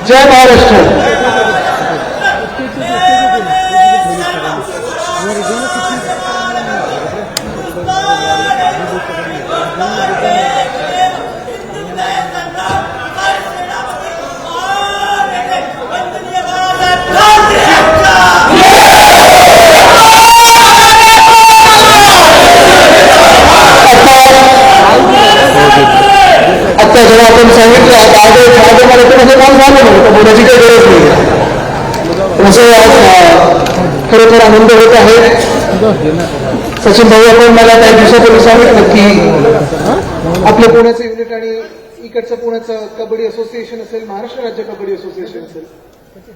जय महाराष्ट्र. आता जेव्हा आपण सांगितलं मला तर काम झालं नव्हतं, बोलायची काही गरज नाही. असं आज खरोखर आनंद होत आहे. सचिन भाऊ आपण मला काही दिवसापूर्वी सांगितलं की आपल्या पुण्याचं युनिट आणि इकडचं पुण्याचं कबड्डी असोसिएशन असेल, महाराष्ट्र राज्य कबड्डी असोसिएशन असेल,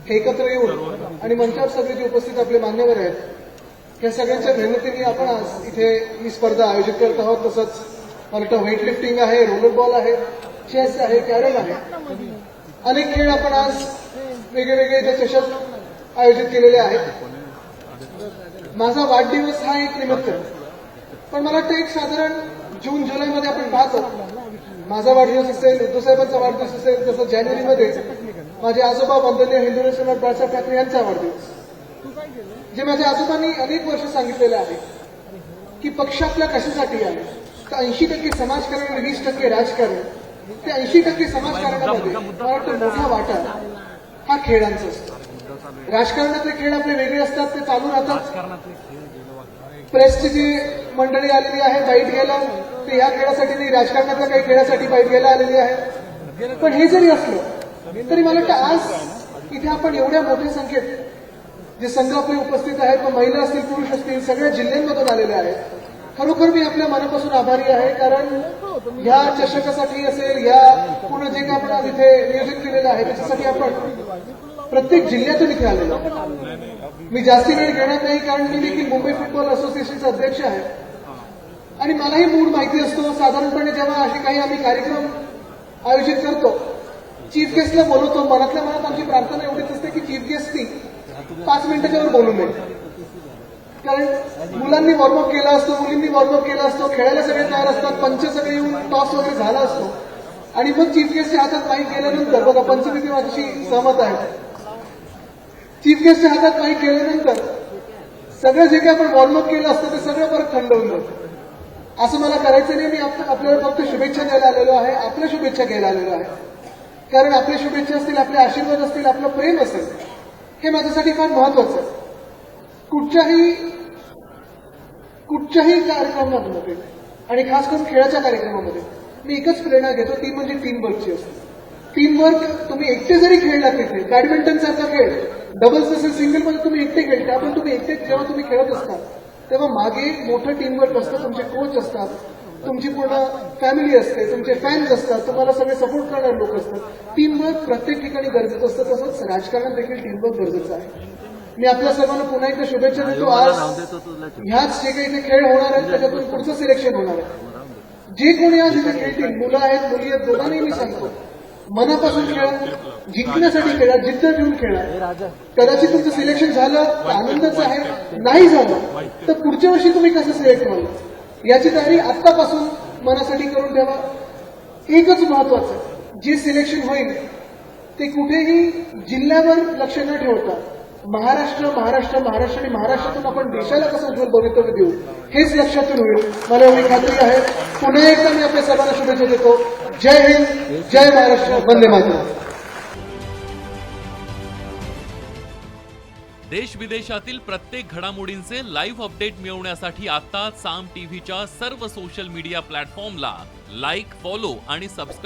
हे एकत्र येऊन आणि मंचावर सगळे जे उपस्थित आपले मान्यवर आहेत या सगळ्यांच्या मेहनतीने आपण आज इथे ही स्पर्धा आयोजित करत आहोत. तसंच मला वाटतं वेटलिफ्टिंग आहे, रोलर बॉल आहे, चेस आहे, कॅरम आहे, अनेक खेळ आपण आज वेगवेगळे जे चषक आयोजित केलेले आहेत. माझा वाढदिवस हा एक निमित्त, पण मला वाटतं एक साधारण जून जुलैमध्ये आपण पाहतो माझा वाढदिवस असेल, उद्धवसाहेबांचा वाढदिवस असेल, तसं जानेवारीमध्ये माझे आजोबा वंदनीय हिंदू सम्राट बाळासाहेब ठाकरे यांचा वाढदिवस, जे माझ्या आजोबांनी अनेक वर्ष सांगितलेलं आहे की पक्ष आपला कशासाठी आहे. तर 80% समाजकारण आणि 20% राजकारण, ते 80% समाजकारणामध्ये मला वाटतं मोठा वाटा हा खेळांचा असतो. राजकारणातले खेळ आपले वेगळे असतात, ते चालू राहतात. प्रेसची जी मंडळी आलेली आहे बाईट घ्यायला, ते या खेळासाठी नाही, राजकारणातल्या काही खेळासाठी बाईट घ्यायला आलेली आहे. पण हे जरी असलं तरी मला वाटतं आज इथे आपण एवढ्या मोठ्या संख्येत जे संघ आपले उपस्थित आहेत, मग महिला असतील, पुरुष असतील, सगळ्या जिल्ह्यांमधून आलेले आहेत. खरोखर मी आपल्या मनापासून आभारी आहे, कारण या चषकासाठी असेल, या पूर्ण जे काही आपण आज इथे नियोजन केलेलं आहे त्याच्यासाठी आपण प्रत्येक जिल्ह्यातून इथे आलेलो. मी जास्ती वेळ घेणार नाही, कारण मी देखील मुंबई फुटबॉल असोसिएशनचा अध्यक्ष आहे आणि मलाही मूळ माहिती असतो. साधारणपणे जेव्हा असे काही आम्ही कार्यक्रम आयोजित करतो, चीफ गेस्टला बोलवतो, मनातल्या मनात आमची प्रार्थना एवढीच असते की चीफ गेस्टनी 5 मिनिटाच्या वर बोलू नये, कारण मुलांनी वॉर्मअप केला असतो, मुलींनी वॉर्मअप केला असतो, खेळायला सगळे तयार असतात, पंच सगळे येऊन टॉस वगैरे झाला असतो आणि मग चीफ गेस्टच्या हातात माईक गेल्यानंतर, बघा पंचमीती माझ्याशी सहमत आहे, चीफ गेस्टच्या हातात माईक गेल्यानंतर सगळं जे काही आपण वॉर्मअप केलं असतं ते सगळं परत थंड होऊन जातं. असं मला करायचं नाही. मी आपल्याला फक्त शुभेच्छा द्यायला आलेलो आहे, आपल्या शुभेच्छा घ्यायला आलेलो आहे, कारण आपल्या शुभेच्छा असतील, आपले आशीर्वाद असतील, आपलं प्रेम असेल, हे माझ्यासाठी फार महत्वाचं आहे. कुठच्याही कार्यक्रमामध्ये आणि खास करून खेळाच्या कार्यक्रमामध्ये मी एकच प्रेरणा घेतो, ती म्हणजे टीमवर्कची असते. टीमवर्क तुम्ही एकटे जरी खेळला तिथे, बॅडमिंटन सारखा खेळ डबल्स असेल, सिंगलमध्ये तुम्ही एकटे खेळता, पण तुम्ही एकटे जेव्हा तुम्ही खेळत असता तेव्हा मागे मोठं टीमवर्क असतं, तुमचे कोच असतात, तुमची पूर्ण फॅमिली असते, तुमचे फॅन्स असतात, तुम्हाला सगळे सपोर्ट करणारे लोक असतात. टीमवर्क प्रत्येक ठिकाणी गरजेचं असतं, तसंच राजकारणात देखील टीमवर्क गरजेचं आहे. मी आपल्या सर्वांना पुन्हा एकदा शुभेच्छा देतो. आज ह्याच जे काही इथे खेळ होणार आहेत त्याच्यातून पुढचं सिलेक्शन होणार आहे. जे कोणी आज इथे खेळतील, मुलं आहेत, मुली आहेत, दोघांनाही मी सांगतो, मनापासून खेळा, जिंकण्यासाठी खेळा, जिद्द घेऊन खेळा. कदाचित तुमचं सिलेक्शन झालं तर आनंदच आहे, नाही झालं तर पुढच्या वर्षी तुम्ही कसं सिलेक्ट व्हाल याची तयारी आत्तापासून मनासाठी करून ठेवा. एकच महत्वाचं, जे सिलेक्शन होईल ते कुठेही जिल्ह्यावर लक्ष न ठेवता महाराष्ट्र आणि महाराष्ट्रातून आपण देशाला कसं उज्ज्वल भवितव्य देऊ हेच लक्षातून होईल, मला एवढी खात्री आहे. पुन्हा एकदा मी आपल्या सर्वांना शुभेच्छा देतो. जय हिंद, जय महाराष्ट्र, वंदे मातरम. देश विदेशातील प्रत्येक घडामोडींचे लाईव्ह अपडेट मिळवण्यासाठी आता साम टीव्हीच्या सर्व सोशल मीडिया प्लॅटफॉर्मला लाईक, फॉलो आणि सबस्क्राईब